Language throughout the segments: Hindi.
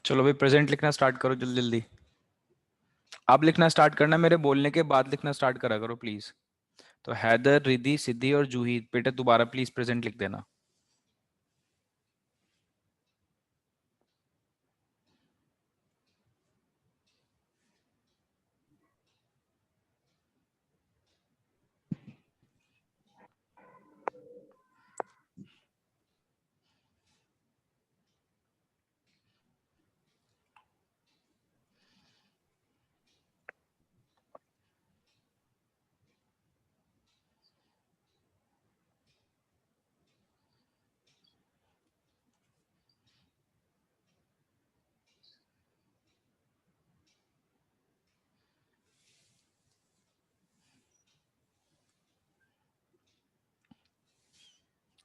चलो भाई प्रेजेंट लिखना स्टार्ट करो जल्दी जल्दी। अब लिखना स्टार्ट करना, मेरे बोलने के बाद लिखना स्टार्ट करा करो प्लीज। तो हैदर, रिद्धि, सिद्धि और जूही, बेटा दोबारा प्लीज प्रेजेंट लिख देना।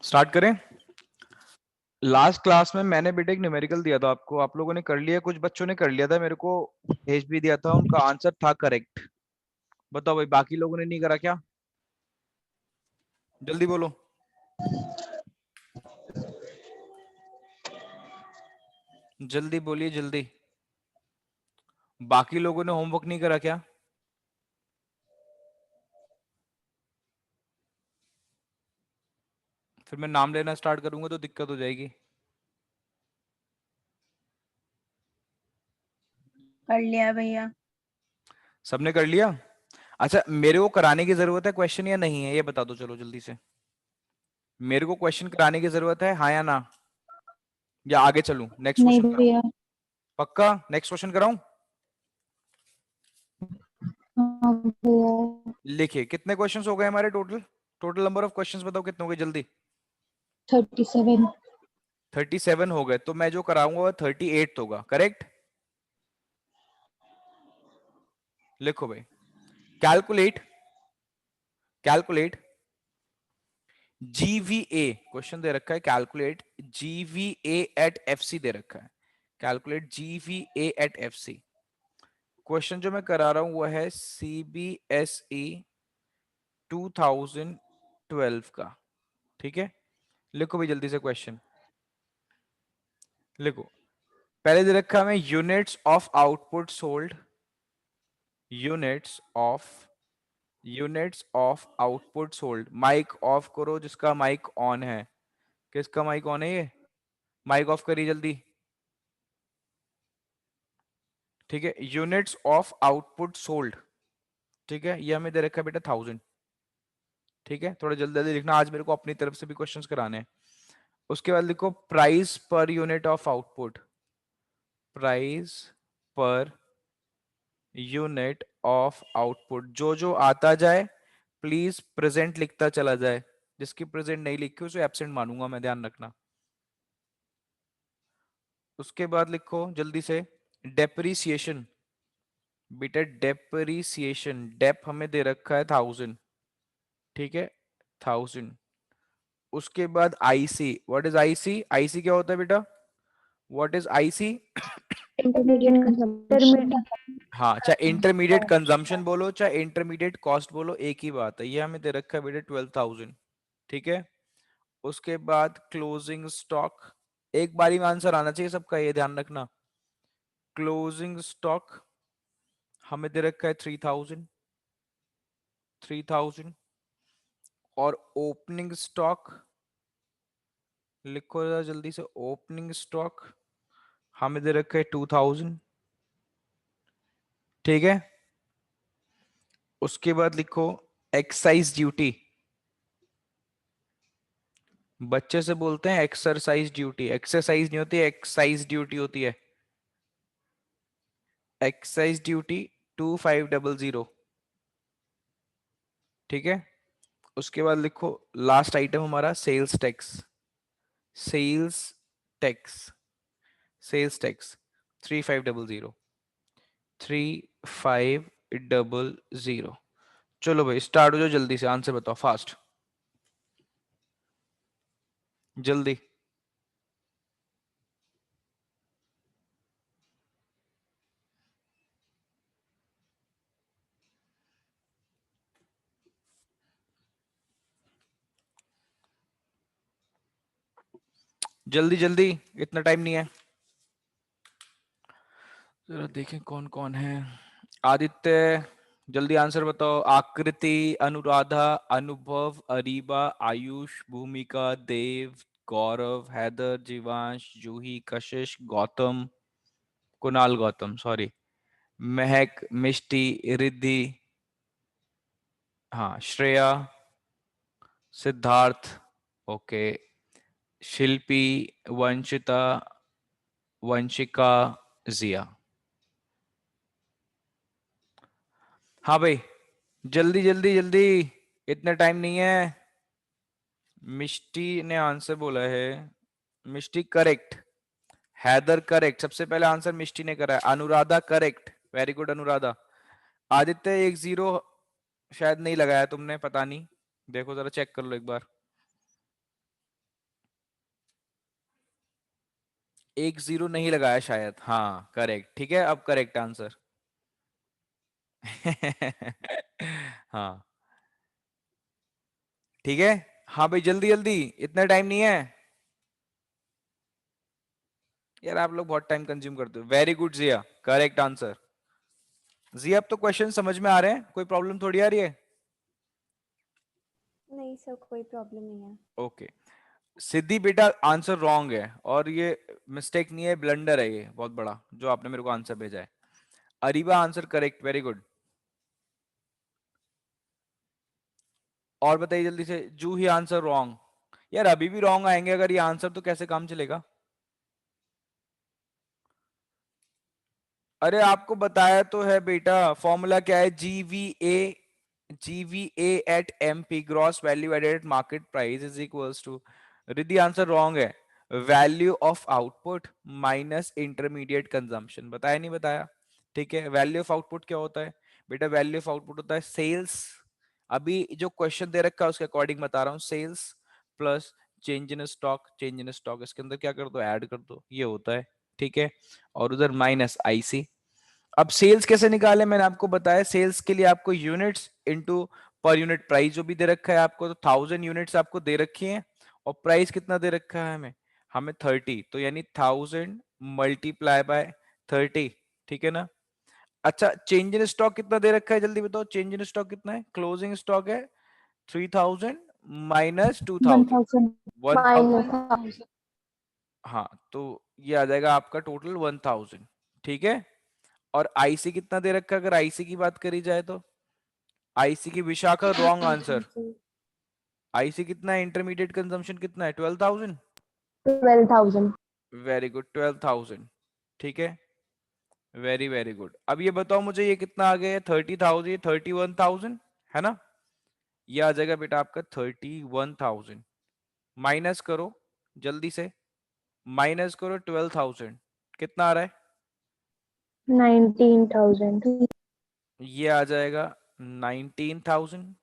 स्टार्ट करें। लास्ट क्लास में मैंने बेटा एक न्यूमेरिकल दिया था आपको, आप लोगों ने कर लिया, कुछ बच्चों ने कर लिया था, मेरे को भेज भी दिया था, उनका आंसर था करेक्ट। बताओ भाई बाकी लोगों ने नहीं करा क्या? जल्दी बोलो। जल्दी बोलिए जल्दी। बाकी लोगों ने होमवर्क नहीं करा क्या? फिर मैं नाम लेना स्टार्ट करूंगा तो दिक्कत हो जाएगी। कर लिया भैया। सबने कर लिया? अच्छा, मेरे को कराने की जरूरत है क्वेश्चन या नहीं है, ये बता दो चलो जल्दी से। मेरे को क्वेश्चन कराने की जरूरत है, हाँ या ना? या आगे चलूं, नेक्स्ट नहीं क्वेश्चन कराऊं? भैया। पक्का नेक्स्ट क्वेश्चन कराऊं? हाँ भैया। लिखिए कितने क्वेश्चंस हो गए हमारे total. Total number of questions बताओ कितने हो गए जल्दी। 37। 37 हो गए, तो मैं जो कराऊंगा वो 38 होगा, करेक्ट? लिखो भाई। कैलकुलेट, कैलकुलेट जीवीए, क्वेश्चन दे रखा है कैलकुलेट जीवीए एट एफसी दे रखा है। Calculate GVA eight FC. Question जो मैं करा रहा हूं वो है सीबीएसई 2012 का। ठीक है, लिखो भाई जल्दी से क्वेश्चन। लिखो। पहले दे रखा है हमें units of output sold, units of, units of output sold. Mic off करो जिसका माइक ऑन है। किसका माइक ऑन है ये? माइक ऑफ करिए जल्दी। ठीक है, यूनिट्स ऑफ आउटपुट सोल्ड। ठीक है, ये हमें दे रखा है बेटा 1000। ठीक है, थोड़ा जल्दी जल्दी लिखना, आज मेरे को अपनी तरफ से भी क्वेश्चंस कराने हैं। उसके बाद लिखो price per unit of output, price per unit of output. जो जो आता जाए प्लीज प्रेजेंट लिखता चला जाए, जिसकी प्रेजेंट नहीं लिखी उसे एब्सेंट मानूंगा मैं, ध्यान रखना। उसके बाद लिखो जल्दी से डेप्रिसिएशन। बेटा डेप्रिसिएशन, डेप हमें दे रखा है 1000। ठीक है, 1000। उसके बाद IC, what is IC? IC क्या होता है बेटा? What is IC? Intermediate consumption. हाँ, चाहे इंटरमीडिएट कंजम्पशन बोलो चाहे इंटरमीडिएट कॉस्ट बोलो, एक ही बात है। ये हमें दे रखा है बेटा 12,000। ठीक है, उसके बाद क्लोजिंग स्टॉक। एक बारी में आंसर आना चाहिए सबका, ये ध्यान रखना। क्लोजिंग स्टॉक हमें दे रखा है 3000, 3000। और ओपनिंग स्टॉक लिखो जरा जल्दी से, ओपनिंग स्टॉक हमें दे रखा है 2000। ठीक है, उसके बाद लिखो एक्साइज ड्यूटी। बच्चे से बोलते हैं एक्सरसाइज ड्यूटी, एक्सरसाइज नहीं होती, एक्साइज ड्यूटी होती है। Excise duty 2500। ठीक है, उसके बाद लिखो लास्ट आइटम हमारा sales tax, sales tax, sales tax 3500, 3500। चलो भाई स्टार्ट हो जाओ, जल्दी से आंसर बताओ फास्ट, जल्दी। जल्दी जल्दी, इतना टाइम नहीं है। जरा देखें कौन कौन है। आदित्य, जल्दी आंसर बताओ। आकृति, अनुराधा, अनुभव, अरीबा, आयुष, भूमिका, देव, गौरव, हैदर, जीवांश, जूही, कशिश, गौतम, कुणाल गौतम सॉरी, महक, मिष्टी, रिद्धि, हाँ श्रेया, सिद्धार्थ, ओके, शिल्पी, वंशिता, वंशिका, जिया। हाँ भाई, जल्दी जल्दी जल्दी, इतना टाइम नहीं है। मिष्टी ने आंसर बोला है। मिष्टी करेक्ट, हैदर करेक्ट, सबसे पहले आंसर मिष्टी ने करा है। Anuradha correct, very good Anuradha. Aditya 1-0 शायद नहीं लगाया तुमने, पता नहीं, देखो जरा चेक कर लो एक बार। 1-0 नहीं लगाया शायद, हाँ करेक्ट, ठीक है अब करेक्ट आंसर। हाँ ठीक है। हाँ भाई जल्दी जल्दी, इतना टाइम नहीं है यार, आप लोग बहुत टाइम कंज्यूम करते हो। वेरी गुड जिया, करेक्ट आंसर। जिया अब तो क्वेश्चन समझ में आ रहे हैं, कोई प्रॉब्लम थोड़ी आ रही है। नहीं सर, कोई प्रॉब्लम नहीं है। ओके, सिद्धि बेटा आंसर रॉन्ग है, और ये मिस्टेक नहीं है, ब्लंडर है ये बहुत बड़ा जो आपने मेरे को आंसर भेजा है। Areeba answer correct, very good. और बताइए जल्दी से, जू ही आंसर रॉन्ग। यार अभी भी रॉन्ग आएंगे अगर ये आंसर, तो कैसे काम चलेगा। अरे आपको बताया तो है बेटा, फॉर्मूला क्या है, GVA at MP, gross value added market price, is equals to, Riddhi answer wrong है, value of output minus intermediate consumption. बताया नहीं बताया, ठीक है। वैल्यू ऑफ आउटपुट क्या होता है बेटा, वैल्यू ऑफ आउटपुट होता है सेल्स, अभी जो क्वेश्चन दे रखा है उसके अकॉर्डिंग बता रहा हूँ, sales plus change in stock, change in stock इसके अंदर क्या कर दो, ऐड कर दो, ये होता है, ठीक है। और उधर माइनस आईसी। अब सेल्स कैसे निकाले, मैंने आपको बताया, सेल्स के लिए आपको units into per unit price जो भी दे रखा है आपको, तो 1000 यूनिट्स आपको दे रखी हैं, और प्राइस कितना दे रखा है हमें, हमें 30, तो यानी 1000 मल्टीप्लाई बाय 30, ठीक है ना। अच्छा चेंज इन स्टॉक कितना दे रखा है, जल्दी बताओ, चेंज इन स्टॉक कितना है, क्लोजिंग स्टॉक है 3000 माइनस 2000, 1000 1000, माइनस। हाँ तो ये आ जाएगा आपका टोटल 1000, ठीक है। और आईसी कितना दे रखा है, अगर आईसी की बात करी जाए तो, आईसी की विशाखा रॉन्ग आंसर। आईसी कितना है, इंटरमीडिएट कंजम्पशन कितना है, 12000, 12,000। वेरी गुड 12000, ठीक है, वेरी वेरी गुड। अब ये बताओ मुझे, ये कितना आ गया है, 30,000, 31,000 है ना, ये आ जाएगा बेटा आपका 31,000, माइनस करो जल्दी से, माइनस करो 12,000, कितना आ रहा है, 19,000। ये आ जाएगा 19,000।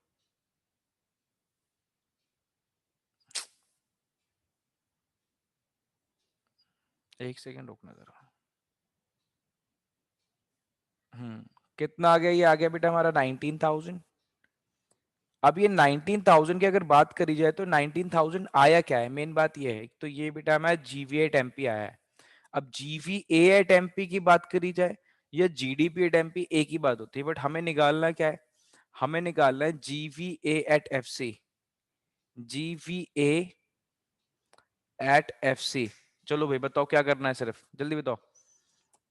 एक सेकेंड रुकना जरा। कितना आ गया, ये आ गया बेटा हमारा 19,000। अब ये 19,000 की अगर बात करी जाए तो 19,000 आया क्या है, मेन बात ये है, तो ये बेटा हमारा जीवीए एट एमपी आया है। अब जीवीए एट एमपी की बात करी जाए या जीडीपी एट एमपी, एक ही बात होती है, बट हमें निकालना क्या है, हमें निकालना है GVA eight FC, GVA eight FC. चलो भाई बताओ क्या करना है, सिर्फ जल्दी बताओ।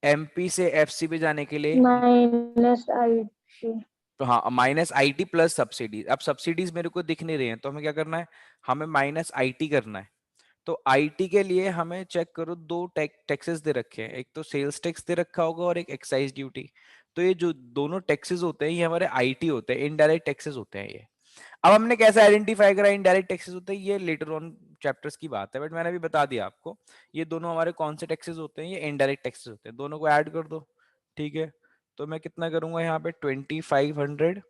एमपी से एफसी पे जाने के लिए, माइनस IT। तो हाँ माइनस आईटी प्लस सब्सिडीज। अब सब्सिडीज मेरे को दिख नहीं रही हैं, तो हमें क्या करना है, हमें माइनस आईटी करना है। तो आईटी के लिए हमें चेक करो, दो टैक्सेस दे रखे हैं, एक तो सेल्स टैक्स दे रखा होगा और एक एक्साइज ड्यूटी। तो ये जो दोनों टैक्सेस होते हैं ये हमारे आईटी होते हैं, इनडायरेक्ट टैक्सेस होते हैं ये। अब हमने कैसे आइडेंटिफाई करा इनडायरेक्ट टैक्सेस होते हैं, ये लेटर ऑन चैप्टर्स की बात है, बट मैंने अभी बता दिया आपको, ये दोनों हमारे कौन से टैक्सेस होते हैं, ये इनडायरेक्ट टैक्सेस होते हैं, दोनों को ऐड कर दो, ठीक है। तो मैं कितना करूंगा यहाँ पे, 2500,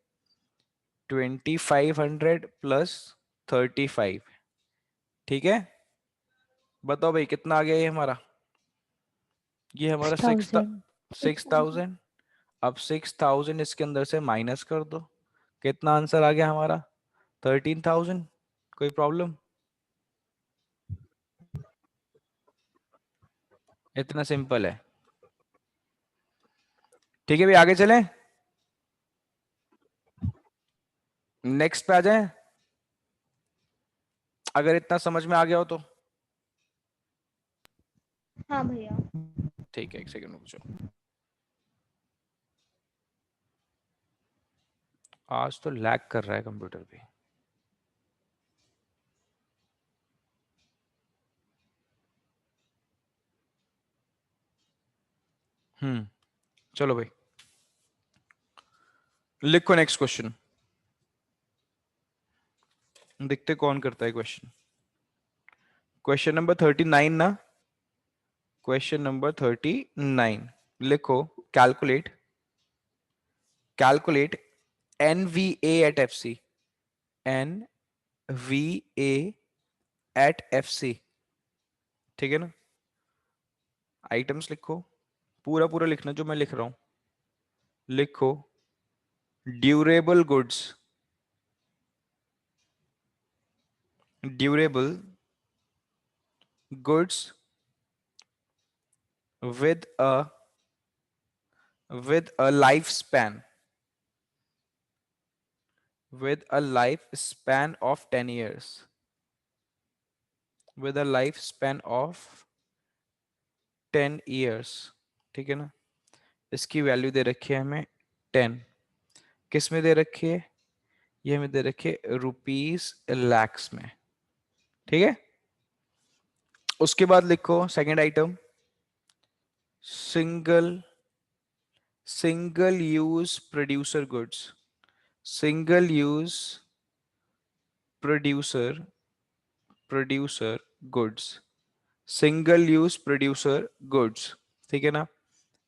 2500 प्लस 35, ठीक है। बताओ भाई कितना आ गया ये हमारा, ये हमारा 6,000। 6,000। अब 6,000 इसके अंदर से माइनस कर दो, कितना आंसर आ गया हमारा, 13,000। कोई प्रॉब्लम, इतना सिंपल है। ठीक है भाई, आगे चलें, नेक्स्ट पे आ जाएं, अगर इतना समझ में आ गया हो तो। हाँ भैया। ठीक है, एक सेकंड रुक जाओ, आज तो लैग कर रहा है कंप्यूटर पे। चलो भाई, लिखो नेक्स्ट क्वेश्चन, देखते कौन करता है क्वेश्चन। क्वेश्चन नंबर 39 ना, क्वेश्चन नंबर 39, लिखो, calculate, calculate NVA at FC, NVA at FC, ठीक है ना। आइटम्स लिखो, पूरा पूरा लिखना जो मैं लिख रहा हूं, लिखो, durable goods, durable goods with a lifespan, with a lifespan of 10 years, with a lifespan of 10 years, ठीक है ना। इसकी वैल्यू दे रखी है हमें 10, किस में दे रखी है, ये हमें दे रखी है रुपीस लैक्स में, ठीक है। उसके बाद लिखो second item, single single use producer goods, single use producer producer goods, single use producer goods, ठीक है ना।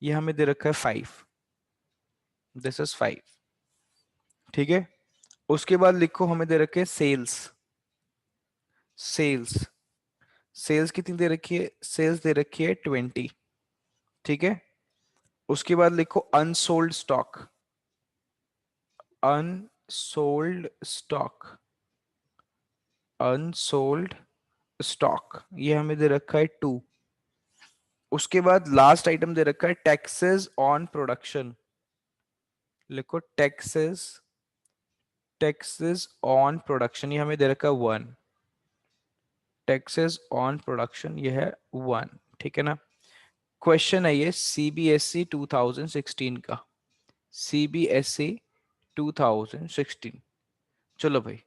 ये हमें दे रखा है 5, दिस इज 5, ठीक है। उसके बाद लिखो हमें दे रखे सेल्स, सेल्स, सेल्स कितनी दे रखी है, सेल्स दे रखी है 20, ठीक है। उसके बाद लिखो unsold stock, unsold stock, unsold stock, ये हमें दे रखा है 2। उसके बाद लास्ट आइटम दे रखा है टैक्सेस ऑन प्रोडक्शन, लिखो टैक्सेस, टैक्सेस ऑन प्रोडक्शन, ये हमें दे रखा है 1, टैक्सेस ऑन प्रोडक्शन ये है 1, ठीक है ना। क्वेश्चन है ये CBSE 2016 का, CBSE 2016। चलो भाई,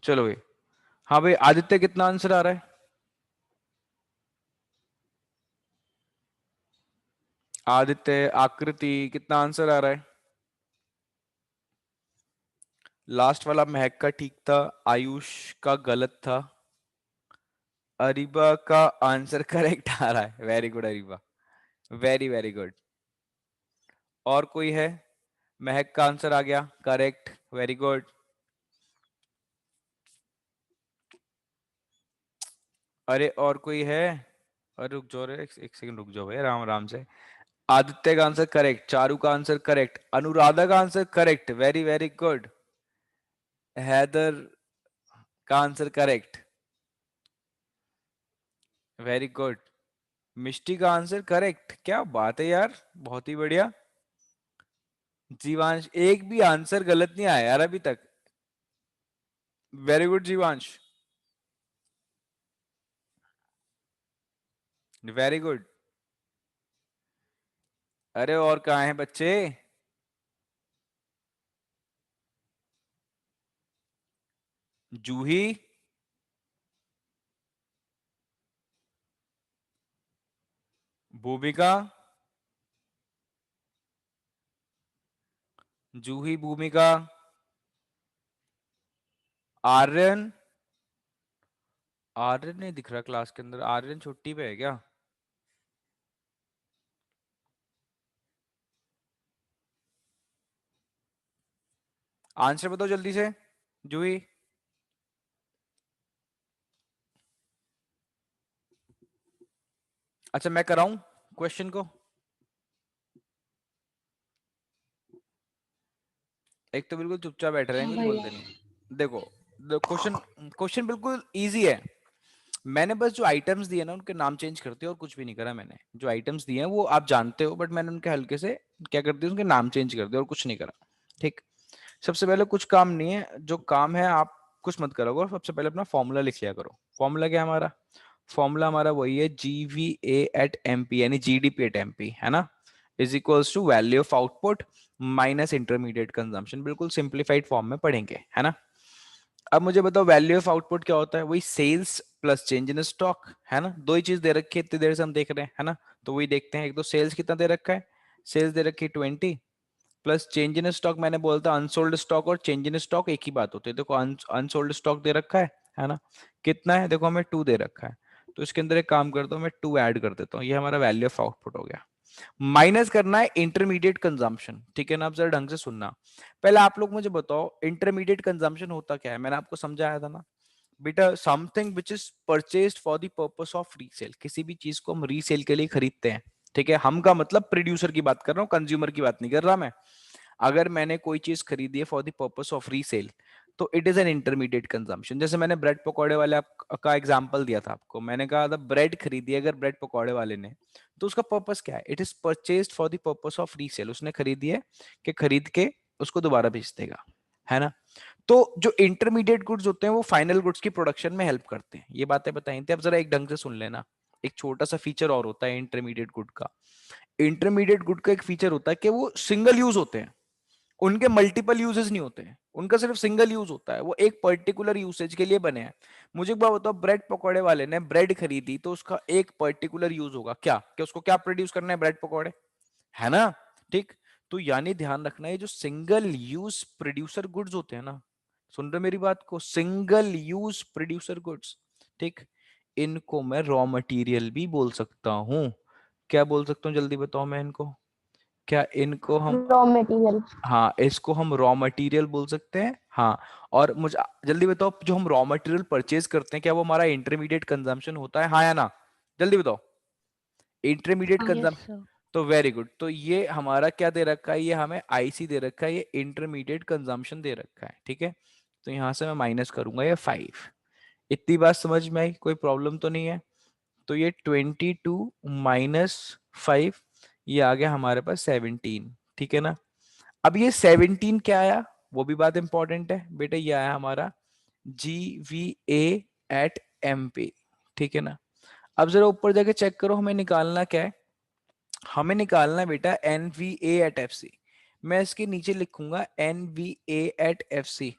चलो भाई, हाँ भाई, आदित्य कितना आंसर आ रहा है, आदित्य आकृति कितना आंसर आ रहा है। लास्ट वाला महक का ठीक था, आयुष का गलत था, अरीबा का आंसर करेक्ट आ रहा है, very good Areeba, very very good. और कोई है, महक का आंसर आ गया करेक्ट, वेरी गुड। अरे और कोई है, अरे रुक जाओ रे, एक सेकंड रुक जाओ भाई, आराम आराम से। आदित्य का आंसर करेक्ट, चारू का आंसर करेक्ट, अनुराधा का answer correct, very very good. Haider का answer correct, very good. Mishti का आंसर करेक्ट, क्या बात है यार, बहुत ही बढ़िया। जीवांश, एक भी आंसर गलत नहीं आया यार अभी तक, वेरी गुड जीवांश, वेरी गुड। अरे और कहाँ हैं बच्चे, जूही, भूमिका, जूही, भूमिका, आर्यन, आर्यन नहीं दिख रहा क्लास के अंदर, आर्यन छुट्टी पे है क्या। आंसर बताओ जल्दी से, जूही। अच्छा मैं कराऊं क्वेश्चन को, एक तो बिल्कुल चुपचाप बैठ रहे हैं, हाँ कुछ भैया। बोलते नहीं। देखो, क्वेश्चन क्वेश्चन बिल्कुल इजी है, मैंने बस जो आइटम्स दिए ना उनके नाम चेंज करते और कुछ भी नहीं करा मैंने। जो आइटम्स दिए हैं वो आप जानते हो, बट मैंने उनके हल्के से क्या कर दिया, उनके नाम चेंज कर दिया और कुछ नहीं करा। ठीक, सबसे पहले कुछ काम नहीं है, जो काम है आप कुछ मत करोगे, सबसे पहले अपना फॉर्मूला लिख लिया करो। फॉर्मूला क्या है हमारा? फॉर्मूला हमारा वही है GVA एट MP यानी GDP एट MP, है ना, is equals to value of output minus intermediate consumption. बिल्कुल सिंप्लीफाइड फॉर्म में पढ़ेंगे, है ना। अब मुझे बताओ वैल्यू ऑफ आउटपुट क्या होता है? वही sales plus change in stock, है ना। दो ही चीज दे रखी है, इतनी देर से हम देख रहे हैं, है ना। तो वही देखते हैं। एक तो सेल्स कितना दे रखा है, सेल्स दे रखी है 20 प्लस चेंज इन स्टॉक। मैंने बोलता अनसोल्ड स्टॉक और चेंज इन स्टॉक एक ही बात होती है। देखो अनसोल्ड स्टॉक दे रखा है ना, कितना है देखो, हमें 2 दे रखा है। तो इसके अंदर एक काम करता हूँ, मैं 2 ऐड कर देता हूँ, ये हमारा वैल्यू ऑफ आउटपुट हो गया। माइनस करना है इंटरमीडिएट कंजम्पशन, ठीक है ना। आप जरा ढंग से सुनना। पहले आप लोग मुझे बताओ इंटरमीडिएट कंजम्पशन होता क्या है? मैंने आपको समझाया था ना बेटा, something which is purchased for the purpose of resale. किसी भी चीज को हम रीसेल के लिए खरीदते हैं, ठीक है। हम का मतलब प्रोड्यूसर की बात कर रहा हूँ, कंज्यूमर की बात नहीं कर रहा मैं। अगर मैंने कोई चीज खरीदी है for the purpose of resale, तो it is an intermediate consumption. जैसे मैंने ब्रेड पकौड़े वाले का एग्जांपल दिया था आपको, मैंने कहा था ब्रेड खरीदी अगर ब्रेड पकौड़े वाले ने, तो उसका पर्पस क्या है? It is purchased for the purpose of resale. उसने खरीदी है कि खरीद के उसको दोबारा बेच देगा, है ना। तो जो इंटरमीडिएट गुड्स होते हैं वो फाइनल गुड्स की प्रोडक्शन में हेल्प करते हैं। ये बातें बताई थी, अब जरा एक ढंग से सुन लेना। एक छोटा सा फीचर और होता है इंटरमीडिएट गुड का। इंटरमीडिएट गुड का एक फीचर होता है कि वो सिंगल यूज होते हैं, उनके मल्टीपल यूजेस नहीं होते हैं, उनका सिर्फ सिंगल यूज होता है, वो एक पर्टिकुलर यूसेज के लिए बने हैं। मुझे एक बात बताओ, ब्रेड पकौड़े वाले ने ब्रेड खरीदी तो उसका एक पर्टिकुलर यूज होगा क्या, कि उसको क्या प्रोड्यूस करना है? ब्रेड पकौड़े, है ना। ठीक, तो यानी ध्यान रखना है जो सिंगल यूज प्रोड्यूसर गुड्स होते हैं ना, सुन रहे मेरी बात को, सिंगल यूज प्रोड्यूसर गुड्स, ठीक, इनको मैं रॉ मटेरियल भी बोल सकता हूं। क्या बोल सकता हूँ जल्दी बताओ मैं इनको, क्या इनको हम, रॉ मटेरियल। हाँ इसको हम रॉ मटेरियल बोल सकते हैं, हाँ। और मुझे जल्दी बताओ, जो हम रॉ मटेरियल परचेज करते हैं क्या वो हमारा इंटरमीडिएट कंजम्पशन होता है, हाँ या ना? जल्दी बताओ, इंटरमीडिएट यस कंजम्पशन। सर। तो वेरी गुड, तो ये हमारा क्या दे रखा है? ये हमें IC दे रखा है, ये इंटरमीडिएट कंजम्पशन दे रखा है, ठीक है। तो यहां से मैं माइनस करूंगा ये 5। इतनी बात समझ में आई? कोई प्रॉब्लम तो नहीं है? तो ये 22 माइनस 5, ये आ गया हमारे पास 17, ठीक है ना। अब ये 17 क्या आया, वो भी बात इंपॉर्टेंट है बेटा, ये आया हमारा GVA एट MP, ठीक है ना। अब जरा ऊपर जाके चेक करो, हमें निकालना क्या है? हमें निकालना है बेटा NVA एट FC। मैं इसके नीचे लिखूंगा NVA एट FC,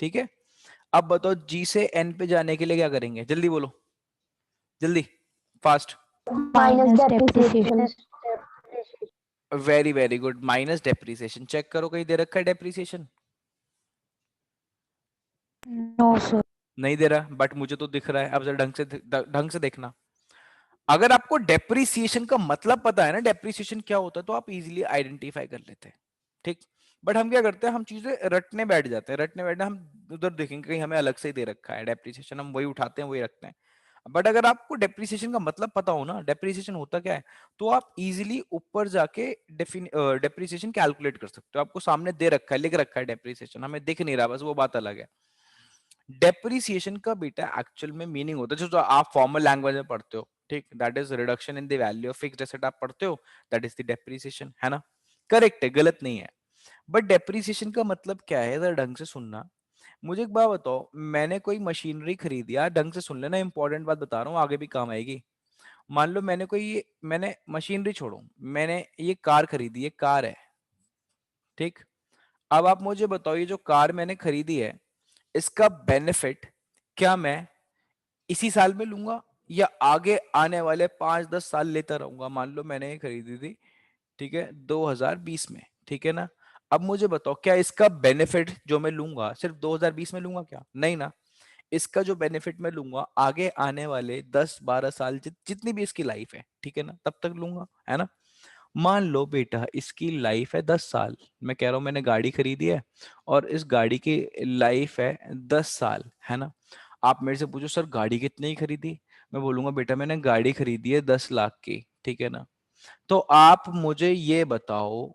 ठीक है। अब बताओ G से N पे जाने के लिए क्या करेंगे? जल्दी बोलो, जल्दी, fast. Minus minus depreciation. Depreciation. Very very good, minus depreciation. Check करो कहीं दे रखा है डेप्रिसिएशन? No sir. नहीं दे रहा, बट मुझे तो दिख रहा है। अब जरा ढंग से देखना। अगर आपको डेप्रिसिएशन का मतलब पता है ना, डेप्रिसिएशन क्या होता है, तो आप इजीली आइडेंटिफाई कर लेते हैं, ठीक। बट हम क्या करते हैं, हम चीजें रटने बैठ जाते हैं। रटने बैठना, हम उधर देखेंगे कहीं हमें अलग से ही दे रखा है डेप्रिसिएशन, हम वही उठाते हैं वही रखते हैं। बट अगर आपको डेप्रिसिएशन का मतलब पता हो ना, डेप्रिसिएशन होता क्या है, तो आप इजीली ऊपर जाके डेप्रिसिएशन कैलकुलेट कर सकते हो। आपको सामने दे रखा है, लिख रखा है डेप्रिसिएशन, हमें दिख नहीं रहा, बस वो बात अलग है। डेप्रिसिएशन का बेटा एक्चुअल में मीनिंग होता है जो आप फॉर्मल लैंग्वेज में पढ़ते हो, ठीक, that is reduction in the value of fixed asset आप पढ़ते हो, दैट इज द डेप्रिसिएशन, है ना। करेक्ट है, गलत नहीं है। बट डेप्रिसिएशन का मतलब क्या है, जरा ढंग से सुनना। मुझे एक बात बताओ, मैंने कोई मशीनरी खरीदी, यार ढंग से सुन लेना, इंपॉर्टेंट बात बता रहा हूँ, आगे भी काम आएगी। मान लो मैंने मशीनरी छोड़ो, मैंने ये कार खरीदी, ये कार है, ठीक। अब आप मुझे बताओ, ये जो कार मैंने खरीदी है, इसका बेनिफिट क्या मैं इसी साल में लूंगा या आगे आने वाले 5-10 साल लेता रहूंगा? मान लो मैंने ये खरीदी थी, ठीक है, 2020 में, ठीक है ना। अब मुझे बताओ, क्या इसका बेनिफिट जो मैं लूंगा सिर्फ 2020 में लूंगा क्या? नहीं ना। इसका जो बेनिफिट मैं लूंगा आगे आने वाले 10-12 साल, जितनी भी इसकी लाइफ है, ठीक है ना, तब तक लूंगा, है ना। मान लो बेटा इसकी लाइफ है 10 साल, मैं कह रहा हूं मैंने गाड़ी खरीदी है और इस गाड़ी की लाइफ है 10 साल, है ना। आप मेरे से पूछो सर गाड़ी कितने की खरीदी, मैं बोलूंगा बेटा मैंने गाड़ी खरीदी है 10 लाख की, ठीक है ना। तो आप मुझे ये बताओ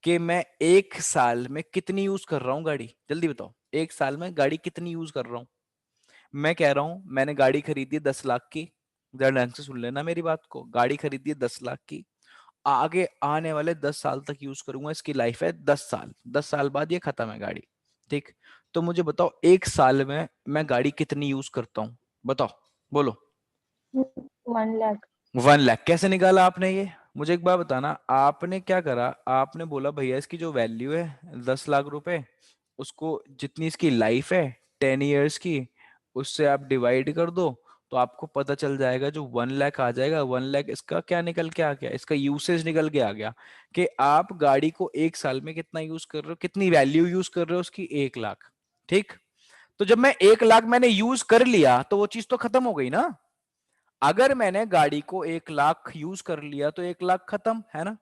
कि मैं 1 साल में कितनी यूज कर रहा हूँ गाड़ी, जल्दी बताओ, 1 साल में गाड़ी कितनी यूज कर रहा हूँ? मैं कह रहा हूं मैंने गाड़ी खरीदी है 10 लाख की, जरा ढंग से सुन लेना मेरी बात को, गाड़ी खरीदी है 10 लाख की, आगे आने वाले 10 साल तक यूज करूंगा, इसकी लाइफ है 10 साल, 10 साल बाद ये खत्म है गाड़ी, ठीक। तो मुझे बताओ 1 साल में मैं गाड़ी कितनी यूज करता हूँ, बताओ, बोलो। 1 lakh. 1 लाख कैसे निकाला आपने ये, मुझे एक बार बताना, आपने क्या करा, आपने बोला भैया इसकी जो वैल्यू है 10 लाख रुपए, उसको जितनी इसकी लाइफ है 10 ईयर्स की, उससे आप डिवाइड कर दो, तो आपको पता चल जाएगा जो 1 लाख आ जाएगा, 1 लाख इसका क्या निकल के आ गया, इसका यूसेज निकल के आ गया, कि आप गाड़ी को 1 साल में कितना यूज कर रहे हो, कितनी वैल्यू यूज कर रहे हो उसकी, 1 लाख, ठीक। तो जब मैं 1 लाख मैंने यूज कर लिया तो वो चीज तो खत्म हो गई ना, अगर मैंने गाड़ी को 1 लाख यूज कर लिया तो 1 लाख खत्म है ना।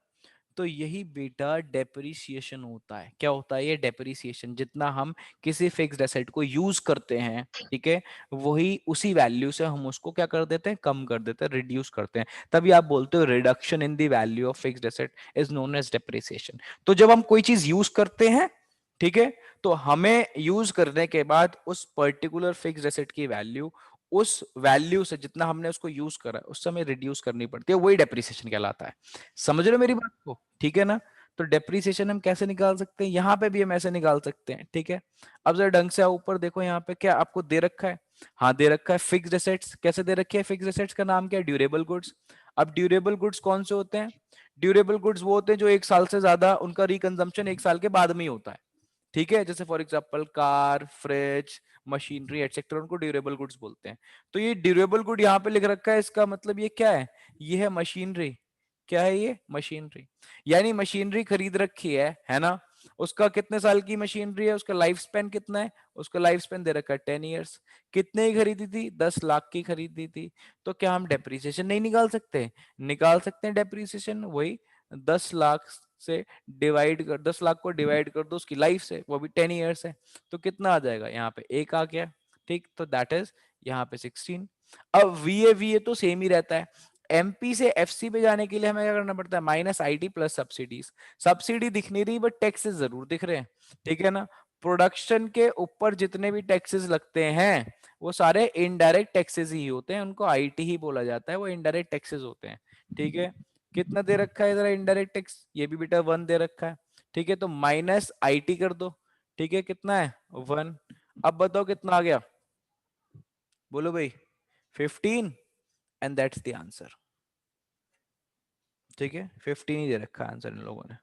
तो यही बेटा डेप्रिसिएशन होता है, क्या होता है ये डेप्रिसिएशन, जितना हम किसी फिक्स्ड एसेट को यूज करते हैं, ठीक है, वही उसी वैल्यू से हम उसको क्या कर देते हैं, कम कर देते हैं, रिड्यूस करते हैं, तभी आप बोलते हो reduction in the value of fixed asset is known as depreciation. तो जब हम कोई चीज यूज करते हैं, ठीक है, तो हमें यूज करने के बाद उस पर्टिकुलर फिक्स्ड एसेट की वैल्यू उस वैल्यू से जितना हमने उसको यूज करा उस समय रिड्यूस करनी पड़ती है, वही डेप्रिसिएशन कहलाता है। समझ रहे हो मेरी बात को, ठीक है ना। तो डेप्रिसिएशन हम कैसे निकाल सकते हैं, यहाँ पे भी हम ऐसे निकाल सकते हैं, ठीक है। अब जरा ढंग से ऊपर देखो, यहाँ पे क्या आपको दे रखा है, हाँ दे रखा है फिक्स्ड एसेट्स, कैसे दे रखी है, फिक्स्ड एसेट्स का नाम क्या है, ड्यूरेबल गुड्स। अब ड्यूरेबल गुड्स कौन से होते हैं, ड्यूरेबल गुड्स वो होते हैं जो 1 साल से ज्यादा उनका रिकंजम्पशन 1 साल के बाद में ही होता है, ठीक है, जैसे for example car, fridge, machinery etcetera, उनको ड्यूरेबल गुड्स बोलते हैं। तो ये ड्यूरेबल गुड यहाँ पे लिख रखा है, इसका मतलब ये क्या है, ये है मशीनरी, क्या है ये, मशीनरी, यानी मशीनरी खरीद रखी है ना, उसका कितने साल की मशीनरी है, उसका लाइफ स्पेन कितना है, उसका लाइफ स्पेन दे रखा है 10 ईयर्स, कितने की खरीदी थी, 10 लाख की खरीदी थी, तो क्या हम डेप्रिसिएशन नहीं निकाल सकते, निकाल सकते हैं डेप्रिसिएशन, वही 10 लाख से डिवाइड कर, 10 लाख को डिवाइड कर दो उसकी लाइफ से, वो भी 10 ईयर्स है, तो कितना आ जाएगा, यहाँ पे 1 आ गया, ठीक, तो दैट इज यहाँ पे 16। अब वीए तो सेम ही रहता है, एमपी से एफसी पे जाने के लिए हमें क्या करना पड़ता है, minus IT plus subsidies, subsidy दिख नहीं रही बट टैक्सेस जरूर दिख रहे हैं, ठीक है ना। प्रोडक्शन के ऊपर जितने भी टैक्सेस लगते हैं वो सारे इनडायरेक्ट टैक्सेस ही होते हैं, उनको आईटी ही बोला जाता है, वो इनडायरेक्ट टैक्सेस होते हैं, ठीक है। कितना दे रखा है जरा इनडायरेक्ट टैक्स, ये भी बेटा 1 दे रखा है, ठीक है, तो माइनस आईटी कर दो, ठीक है, कितना है 1। अब बताओ कितना आ गया, बोलो भाई 15, एंड दैट्स द आंसर, ठीक है, 15 ही दे रखा है आंसर इन लोगों ने,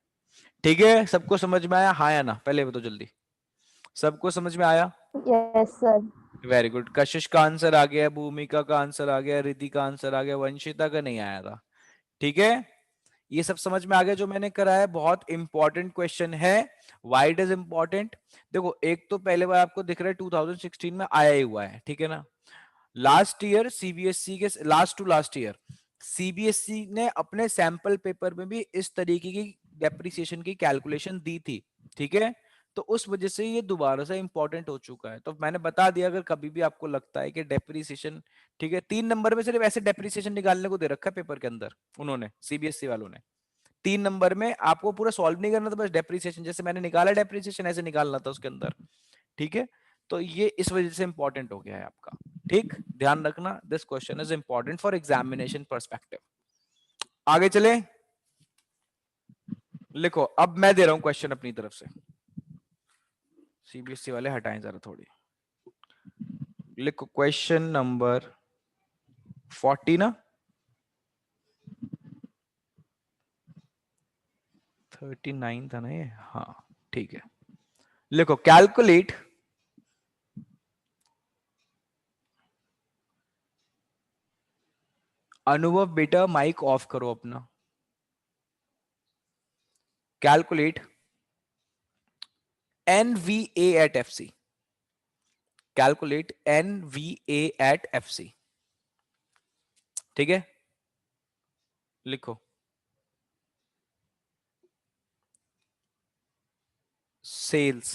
ठीक है। सबको समझ में आया, हाँ या ना, पहले बताओ जल्दी, सबको समझ में आया, Yes, sir. Very good. कशिश का आंसर आ गया, भूमिका का आंसर आ गया, रिद्धि का आंसर आ गया, वंशिता का नहीं आया था, ठीक है। ये सब समझ में आ गया जो मैंने कराया, बहुत इंपॉर्टेंट क्वेश्चन है। व्हाई इट इज इंपॉर्टेंट, देखो एक तो पहले बार आपको दिख रहा है 2016 में आया ही हुआ है, ठीक है ना। लास्ट ईयर सीबीएसई के last to last year CBSE ने अपने सैंपल पेपर में भी इस तरीके की डेप्रिसिएशन की कैलकुलेशन दी थी, ठीक है। तो उस वजह से ये दोबारा से इंपॉर्टेंट हो चुका है, तो मैंने बता दिया, अगर कभी भी आपको लगता है कि डेप्रिसिएशन, ठीक है, 3 नंबर में सिर्फ ऐसे डेप्रिसिएशन निकालने को दे रखा है पेपर के अंदर उन्होंने, सीबीएसई वालों ने, 3 नंबर में आपको पूरा सॉल्व नहीं करना था, बस डेप्रिसिएशन जैसे मैंने निकाला डेप्रिसिएशन ऐसे निकालना था उसके अंदर, ठीक है। तो ये इस वजह से इंपॉर्टेंट हो गया है आपका, ठीक, ध्यान रखना, this question is important for examination perspective. आगे चले, लिखो, अब मैं दे रहा हूं क्वेश्चन अपनी तरफ से, सीबीएसई वाले हटाएं जरा थोड़ी, लिखो क्वेश्चन नंबर 40 ना, 39 था ना ये, हाँ ठीक है। लिखो कैलकुलेट अनुभव बेटा माइक ऑफ करो अपना, calculate NVA at FC, calculate NVA at FC, ठीक है, लिखो सेल्स,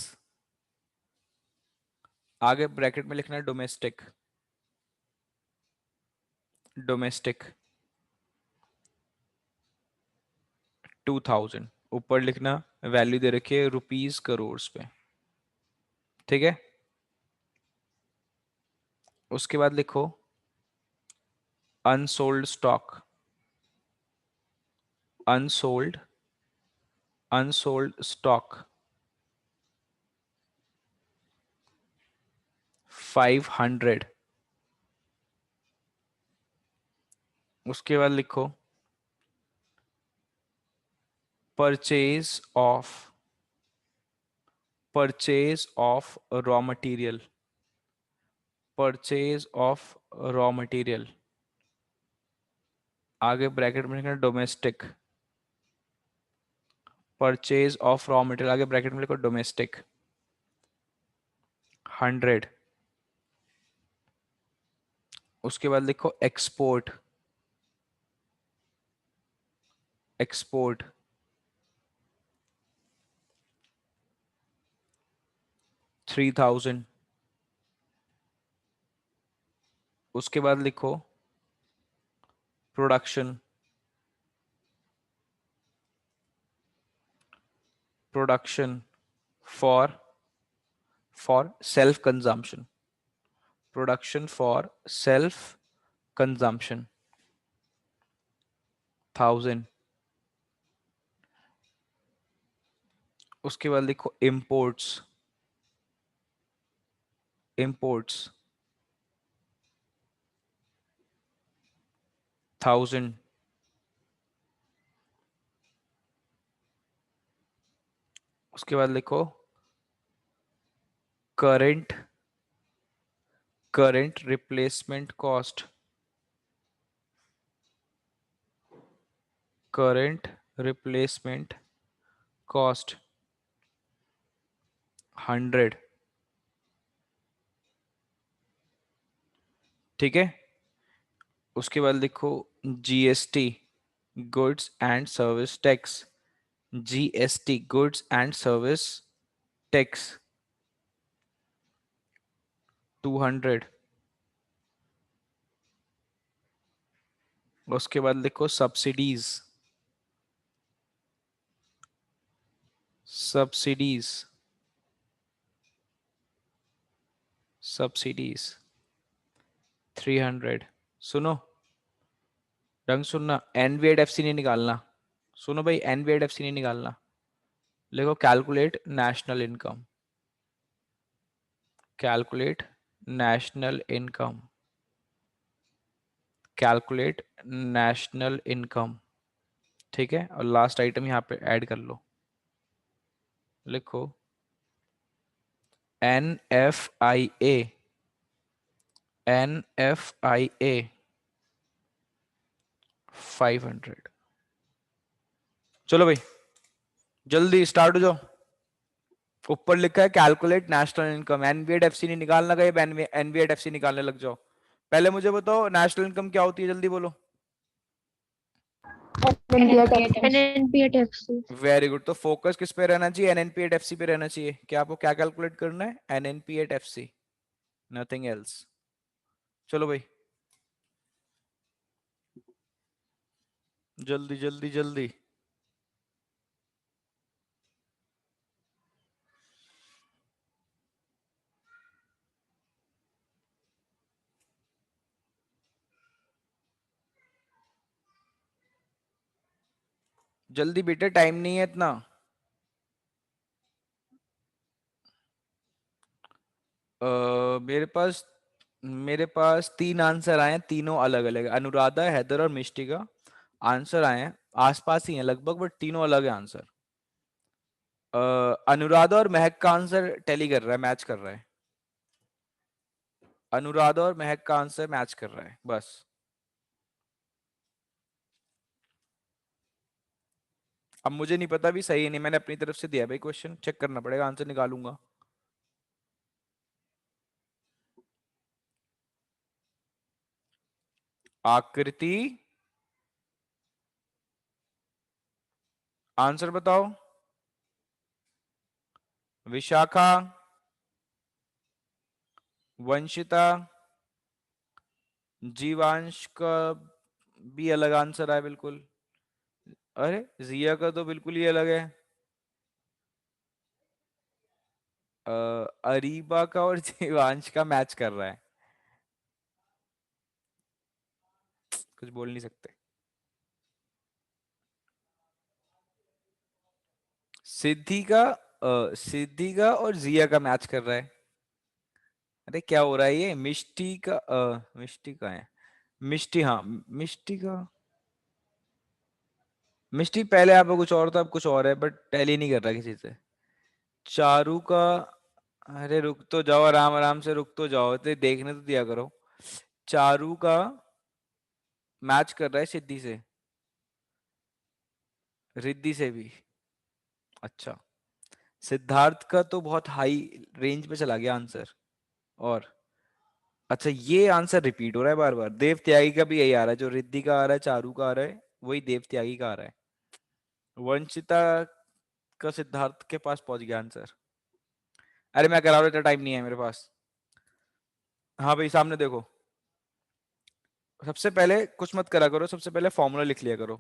आगे ब्रैकेट में लिखना है डोमेस्टिक, डोमेस्टिक 2000, ऊपर लिखना वैल्यू दे रखी है रुपीस करोड़ पे, ठीक है। उसके बाद लिखो unsold stock, unsold, unsold stock 500। उसके बाद लिखो purchase of, purchase of raw material, purchase of raw material, आगे ब्रैकेट में लिखना domestic, purchase of raw material आगे ब्रैकेट में लिखो डोमेस्टिक 100। उसके बाद लिखो एक्सपोर्ट, एक्सपोर्ट 3000। उसके बाद लिखो production, production for self consumption, production for self consumption 1000। उसके बाद लिखो इंपोर्ट्स, इंपोर्ट्स 1000। उसके बाद लिखो current, current replacement cost, current replacement cost 100। ठीक है। उसके बाद लिखो GST, goods and service tax, GST goods and service tax 200। उसके बाद लिखो सब्सिडीज, सब्सिडीज, सब्सिडीज 300। सुनो, ढंग सुनना, एनवीएडएफसी नहीं निकालना। सुनो भाई, एनवीएडएफसी नहीं निकालना। लिखो calculate national income, calculate national income, calculate national income. ठीक है, और लास्ट आइटम यहाँ पे ऐड कर लो, लिखो N F I A, N F I A 500। चलो भाई जल्दी स्टार्ट हो जाओ। ऊपर लिखा है कैलकुलेट नेशनल इनकम, एनवीएडएफसी नहीं निकालना, कहीं एनवीएडएफसी निकालने लग जाओ। पहले मुझे बताओ नेशनल इनकम क्या होती है, जल्दी बोलो। एनएनपीएटएफसी। Very good. तो फोकस किस पे रहना चाहिए, एनएनपीएटएफसी पे रहना चाहिए। क्या आपको क्या कैलकुलेट करना है, एनएनपीएटएफसी, नथिंग एल्स। चलो भाई जल्दी जल्दी जल्दी। जल्दी बेटे, टाइम नहीं है इतना। मेरे पास 3 आंसर आए हैं, तीनों अलग अलग है। अनुराधा, हैदर और मिष्टी का आंसर आए हैं, आसपास ही हैं लगभग, बट तीनों अलग है आंसर। अनुराधा और महक का आंसर टैली कर रहा है, मैच कर रहा है। अनुराधा और महक का आंसर मैच कर रहा है बस। अब मुझे नहीं पता भी सही है नहीं, मैंने अपनी तरफ से दिया भाई, क्वेश्चन चेक करना पड़ेगा, आंसर निकालूंगा। आकृति, आंसर बताओ। विशाखा, वंशिता, जीवांश का भी अलग आंसर है बिल्कुल। अरे जिया का तो बिल्कुल ही अलग है। अरीबा का और जीवांश का मैच कर रहा है। कुछ बोल नहीं सकते। सिद्धि का और जिया का मैच कर रहा है। अरे क्या हो रहा है ये? मिष्टी का है, मिष्टी, हाँ मिष्टी का, मिष्टी पहले आप कुछ और था, अब कुछ और है, बट टैली नहीं कर रहा किसी से। चारू का, अरे रुक तो जाओ, आराम आराम से रुक तो जाओ, तो देखने तो दिया करो। चारू का मैच कर रहा है सिद्धि से, रिद्धि से भी। अच्छा, सिद्धार्थ का तो बहुत हाई रेंज पे चला गया आंसर। और अच्छा, ये आंसर रिपीट हो रहा है बार बार। देव त्यागी का भी यही आ रहा है, जो रिद्धि का आ रहा है, चारू का आ रहा है, वही देव त्यागी का आ रहा है। वंशिता का सिद्धार्थ के पास पहुंच गया आंसर। अरे मैं करा रहा हूं, इतना टाइम नहीं है मेरे पास। हाँ भाई, सामने देखो। सबसे पहले कुछ मत करा करो, सबसे पहले फॉर्मूला लिख लिया करो।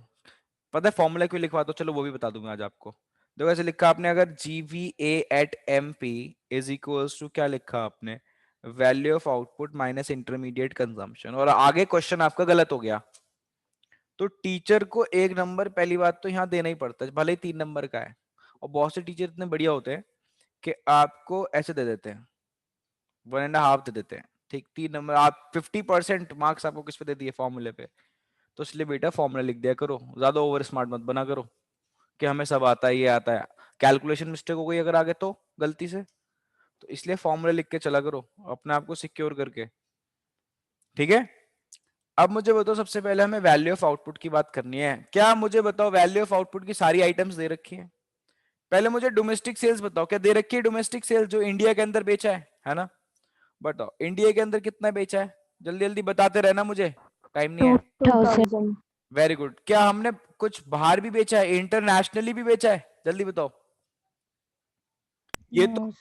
पता है फॉर्मूला क्यों लिखवा, तो चलो वो भी बता दूंगा आज आपको। देखो ऐसे लिखा आपने, अगर GVA@MP इज इक्वल्स टू, क्या लिखा आपने, value of output minus intermediate consumption, और आगे क्वेश्चन आपका गलत हो गया, तो टीचर को 1 नंबर पहली बात तो यहाँ देना ही पड़ता है, भले ही 3 नंबर का है। और बहुत से टीचर इतने बढ़िया होते हैं कि आपको ऐसे दे देते हैं, 1.5 दे देते हैं। ठीक, 3 नंबर, आप 50% मार्क्स आपको किस पे दे दिए, फॉर्मूले पे। तो इसलिए बेटा फॉर्मूला लिख दिया करो, ज्यादा ओवर स्मार्ट मत बना करो कि हमें सब आता है, ये आता है। कैलकुलेशन मिस्टेक हो गई अगर आगे तो गलती से, तो इसलिए फॉर्मूला लिख के चला करो अपने आप को सिक्योर करके। ठीक है, अब मुझे बताओ, सबसे पहले हमें वैल्यू ऑफ आउटपुट की बात करनी है। क्या मुझे बताओ, वैल्यू ऑफ आउटपुट की सारी आइटम्स दे रखी है। पहले मुझे डोमेस्टिक सेल्स बताओ, क्या दे रखी है डोमेस्टिक सेल्स जो इंडिया के अंदर बेचा है ना? बताओ इंडिया के अंदर कितना बेचा है, जल्दी जल्दी बताते रहना, मुझे टाइम नहीं है। 2000। Very good. क्या हमने कुछ बाहर भी बेचा है, इंटरनेशनली भी बेचा है, जल्दी बताओ। ये तो,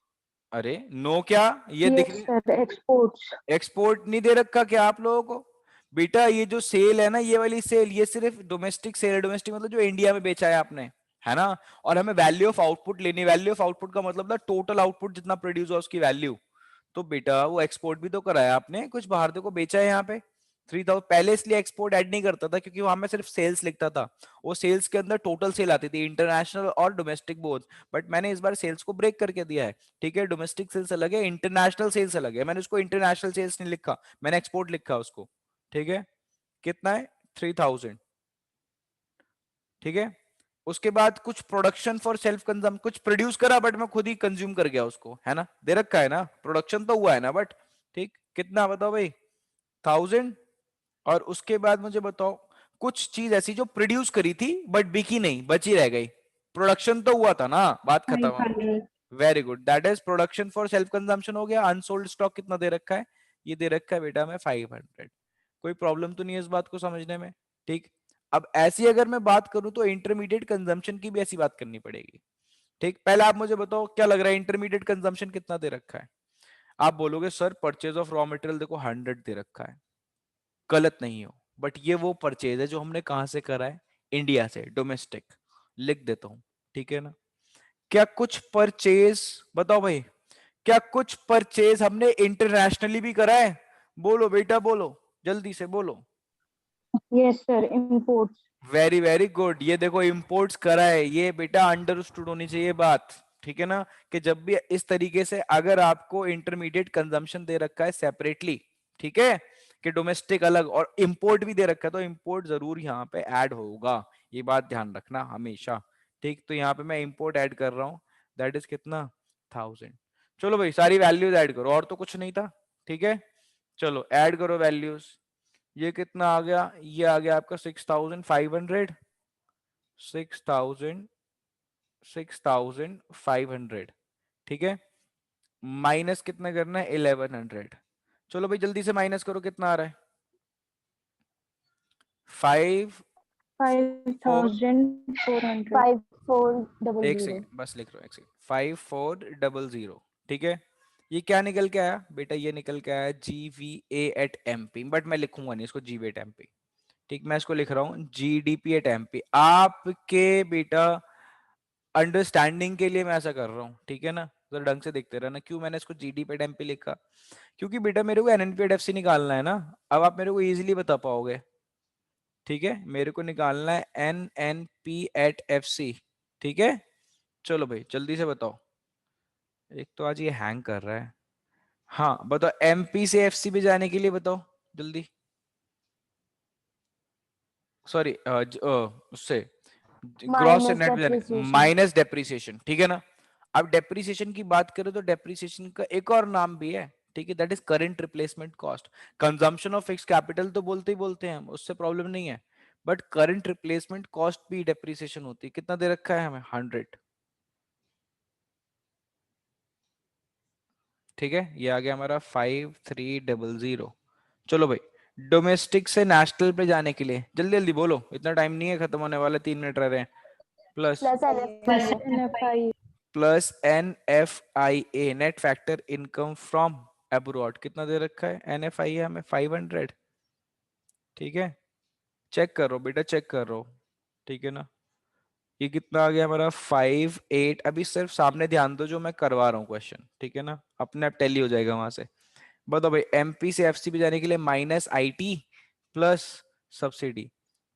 अरे नो क्या, ये दिख यस रही, सर, एक्सपोर्ट्स। एक्सपोर्ट नहीं दे रखा क्या आप लोगों को? बेटा ये जो सेल है ना, ये वाली सेल, ये सिर्फ डोमेस्टिक सेल है। डोमेस्टिक मतलब जो इंडिया में बेचा है आपने, है ना? और हमें वैल्यू ऑफ आउटपुट लेनी, वैल्यू ऑफ आउटपुट का मतलब था टोटल आउटपुट जितना प्रोड्यूस हुआ उसकी वैल्यू। तो बेटा वो एक्सपोर्ट भी तो कराया आपने, कुछ बाहर देखो बेचा है यहाँ पे 3000। पहले इसलिए एक्सपोर्ट ऐड नहीं करता था क्योंकि वहां में सिर्फ सेल्स लिखता था, वो सेल्स के अंदर टोटल सेल आती थी, इंटरनेशनल और डोमेस्टिक बोथ। बट मैंने इस बार सेल्स को ब्रेक करके दिया है। ठीक है, डोमेस्टिक सेल्स अलग है, इंटरनेशनल सेल्स अलग है। मैंने उसको इंटरनेशनल सेल्स नहीं लिखा, मैंने एक्सपोर्ट लिखा उसको। ठीक है, कितना है, 3000। ठीक है, उसके बाद कुछ प्रोडक्शन फॉर सेल्फ कंज्यूम, कुछ प्रोड्यूस करा बट मैं खुद ही कंज्यूम कर गया उसको, है ना? दे रखा है ना, प्रोडक्शन तो हुआ है ना, बट ठीक, कितना बताओ भाई, 1000। और उसके बाद मुझे बताओ, कुछ चीज ऐसी जो प्रोड्यूस करी थी बट बिकी नहीं, बची रह गई, प्रोडक्शन तो हुआ था ना, बात खत्म। 500। Very good, that is production for self consumption हो गया। अनसोल्ड स्टॉक कितना दे रखा है, ये दे रखा है बेटा मैं 500। कोई प्रॉब्लम तो नहीं है इस बात को समझने में? ठीक, अब ऐसी अगर मैं बात करूं तो इंटरमीडिएट कंजम्पशन की भी ऐसी बात करनी पड़ेगी। ठीक, पहले आप मुझे बताओ क्या लग रहा है, इंटरमीडिएट कंजम्पशन कितना दे रखा है? आप बोलोगे sir purchase of raw material देखो 100 दे रखा है। गलत नहीं हो, बट ये वो परचेज है जो हमने कहां से करा है, इंडिया से, डोमेस्टिक। लिख देता हूं, ठीक है ना? क्या कुछ परचेज, बताओ भाई, क्या कुछ परचेज हमने इंटरनेशनली भी करा है? बोलो बेटा बोलो, जल्दी से बोलो। Yes sir, imports. Very very good, ये देखो इंपोर्ट्स करा है, ये बेटा अंडरस्टूड होनी चाहिए बात। ठीक है ना, कि जब भी इस तरीके से अगर आपको इंटरमीडिएट कंजम्पशन दे रखा है सेपरेटली, ठीक है, कि डोमेस्टिक अलग और इंपोर्ट भी दे रखा है, तो इंपोर्ट जरूर यहाँ पे ऐड होगा, ये बात ध्यान रखना हमेशा। ठीक, तो यहाँ पे मैं इंपोर्ट ऐड कर रहा हूँ, दैट इज कितना, 1000। चलो भाई सारी वैल्यूज ऐड करो, और तो कुछ नहीं था। ठीक है, चलो ऐड करो वैल्यूज। ये कितना आ गया, ये आ गया आपका 6500, 6000, 6500। ठीक है, माइनस कितना करना है, 1100। चलो भाई जल्दी से माइनस करो, कितना आ रहा है, 5 4, 5400। 5400। एक सेकेंड बस लिख रहा हूँ, एक सेकेंड, 5400। ठीक है, ये क्या निकल के आया बेटा, ये निकल के आया GVA@MP, बट मैं लिखूंगा नहीं इसको GVA@MP। ठीक, मैं इसको लिख रहा हूँ GDP@MP, आपके बेटा अंडरस्टैंडिंग के लिए मैं ऐसा कर रहा हूँ। ठीक है ना, जरा ढंग से देखते रहना, क्यों मैंने इसको GDP@MP लिखा, क्योंकि बेटा मेरे को NNP@FC निकालना है ना, अब आप मेरे को इजीली बता पाओगे। ठीक है, मेरे को निकालना है NNP@FC, ठीक है। चलो भाई जल्दी से बताओ, एक तो आज ये हैंग कर रहा है। हाँ बताओ, MP से FC पे जाने के लिए बताओ जल्दी, सॉरी उससे ग्रॉस से माइनस नेट पे जाने, डेप्रिसिएशन। माइनस डेप्रिसिएशन, ठीक है ना। अब डेप्रिसिएशन की बात करें तो डेप्रिसिएशन का एक और नाम भी है, ठीक है, that is current replacement cost. Consumption of fix capital तो बोलते ही बोलते हैं हम, उससे प्रॉब्लम नहीं है, बट करंट रिप्लेसमेंट कॉस्ट भी डेप्रिसिएशन होती है। कितना दे रखा है हमें? 100, ठीक है, ये आ गया हमारा 5300। चलो भाई, डोमेस्टिक से नेशनल पे जाने के लिए जल्दी जल्दी बोलो, इतना टाइम नहीं है, खत्म होने वाला, 3 मिनट रह रहे हैं। Plus plus NFI। Plus NFIA, net factor income from abroad, कितना दे रखा है? NFIA हमें 500, ठीक है, चेक करो बेटा, चेक करो, ठीक है ना। ये कितना आ गया हमारा? 58। अभी सिर्फ सामने ध्यान दो जो मैं करवा रहा हूँ क्वेश्चन, ठीक है ना, अपने आप टैली हो जाएगा वहां से। बताओ भाई, MP से FC पे जाने के लिए माइनस IT प्लस सब्सिडी,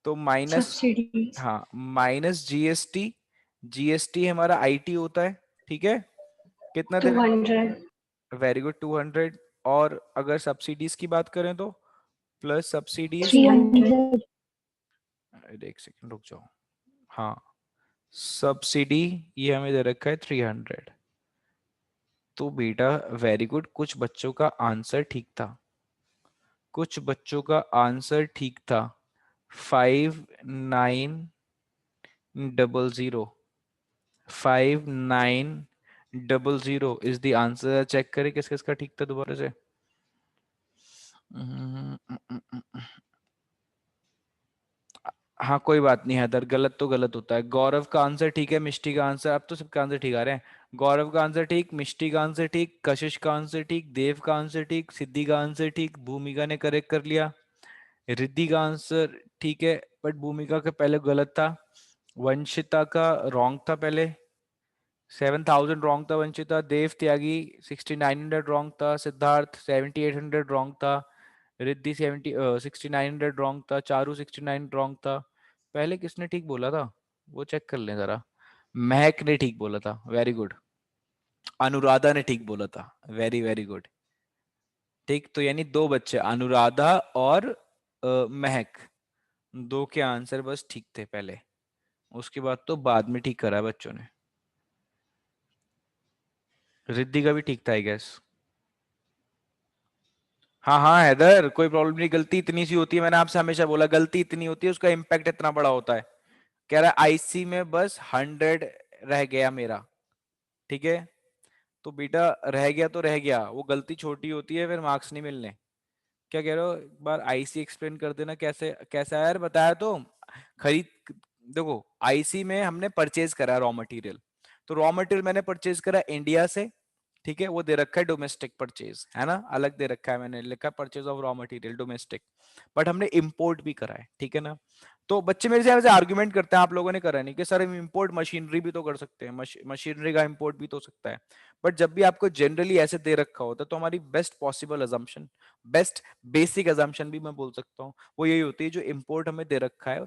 तो माइनस, सब्सिडी हाँ माइनस GST, GST हमारा IT होता है, ठीक है, कितना दे? 200 वेरी गुड, 200। और अगर सब्सिडीज की बात करें तो प्लस सब्सिडीज, 300 एक सेकंड रुक जाओ, हाँ सब्सिडी ये हमें दे रखा है 300। तो बेटा वेरी गुड, कुछ बच्चों का आंसर ठीक था, कुछ बच्चों का आंसर ठीक था। 5900, 5900 इज द आंसर। चेक करें किस किस का ठीक था दोबारा से। हाँ कोई बात नहीं हैदर, गलत तो गलत होता है। गौरव का आंसर ठीक है, मिष्टी का आंसर, अब तो सबका आंसर ठीक आ रहे हैं। गौरव का आंसर ठीक, मिष्टी का आंसर ठीक, कशिश का आंसर ठीक, देव का आंसर ठीक, सिद्धि का आंसर ठीक, भूमिका ने करेक्ट कर लिया, रिद्धि का आंसर ठीक है, बट भूमिका का पहले गलत था। वंशिता का रॉन्ग था पहले, 7000 रॉन्ग था वंशिता। देव त्यागी 6900 रॉन्ग था। सिद्धार्थ 7800 रॉन्ग था। रिद्धि 6900 रॉन्ग था। चारू 69 रॉन्ग था। पहले किसने ठीक बोला था वो चेक कर लें जरा। महक ने ठीक बोला था, वेरी गुड। अनुराधा ने ठीक बोला था, वेरी वेरी गुड। ठीक, तो यानी दो बच्चे, अनुराधा और महक, दो के आंसर बस ठीक थे पहले, उसके बाद तो बाद में ठीक करा बच्चों ने। रिद्धि का भी ठीक था आई गेस। हाँ हाँ हैदर, कोई प्रॉब्लम नहीं, गलती इतनी सी होती है, मैंने आपसे हमेशा बोला गलती इतनी होती है, उसका इम्पैक्ट इतना बड़ा होता है। कह रहा है IC में बस 100 रह गया मेरा, ठीक है, तो बेटा रह गया तो रह गया, वो गलती छोटी होती है फिर मार्क्स नहीं मिलने। क्या कह रहे हो, एक बार IC एक्सप्लेन कर देना कैसे कैसा है यार, बताया तो। खरीद, देखो IC में हमने परचेज करा रॉ मटेरियल, तो रॉ मटेरियल मैंने परचेज करा इंडिया से, ठीक है, वो दे रखा है डोमेस्टिक परचेज, है ना, अलग दे रखा है, मैंने लिखा purchase of raw material domestic, but हमने इंपोर्ट भी करा है, ठीक है ना। तो बच्चे मेरे से ऐसे आर्गुमेंट करते हैं, आप लोगों ने करा नहीं, कि सर हम इंपोर्ट मशीनरी भी तो कर सकते हैं, मशीनरी का इंपोर्ट भी तो हो सकता है। बट जब भी आपको जनरली ऐसे दे रखा होता है तो हमारी best possible assumption, best basic assumption भी मैं बोल सकता हूँ, वो यही होती है जो इंपोर्ट हमें दे रखा है